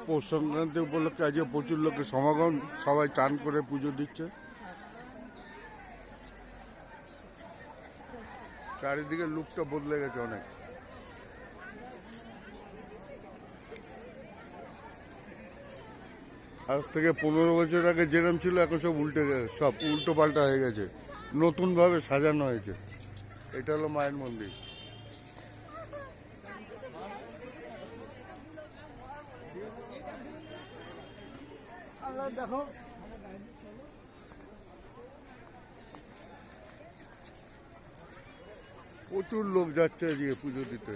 পৌষ সংক্রান্তি উপলক্ষে আজকে প্রচুর লোকের সমাগম, সবাই চান করে পুজো দিচ্ছে। চারিদিকে লুকটা বদলে গেছে অনেক। আজ থেকে 15 বছর আগে যেরকম ছিল এখন সব সব উল্টো পাল্টা হয়ে গেছে, নতুনভাবে সাজানো হয়েছে। এটা হলো মায়ের মন্দির। দেখো প্রচুর লোক যাচ্ছে আজকে পুজো দিতে।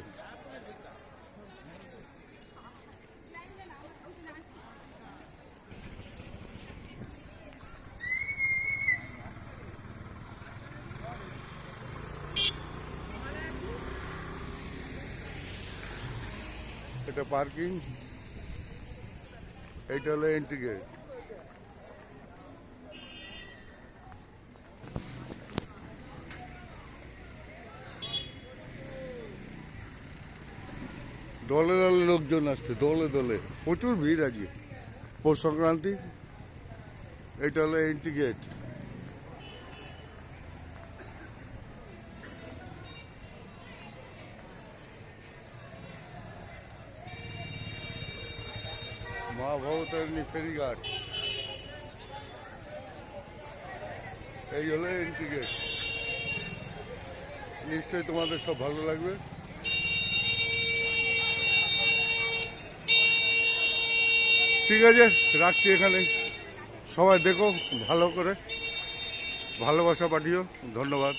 এটা পার্কিং, এইটা হলো এন্ট্রি গেট। দলে দলে লোকজন আসছে, দলে দলে প্রচুর ভিড় আজকে পৌষ সংক্রান্তি। এটা হলো এন্ট্রি গেট। মা ভবতারিণী ফেরিঘাট, এই হলো এন্ট্রি গেট। নিশ্চয়ই তোমাদের সব ভালো লাগবে। ঠিক আছে, রাখছি এখানে। সবাই দেখো ভালো করে, ভালোবাসা পাঠিও। ধন্যবাদ।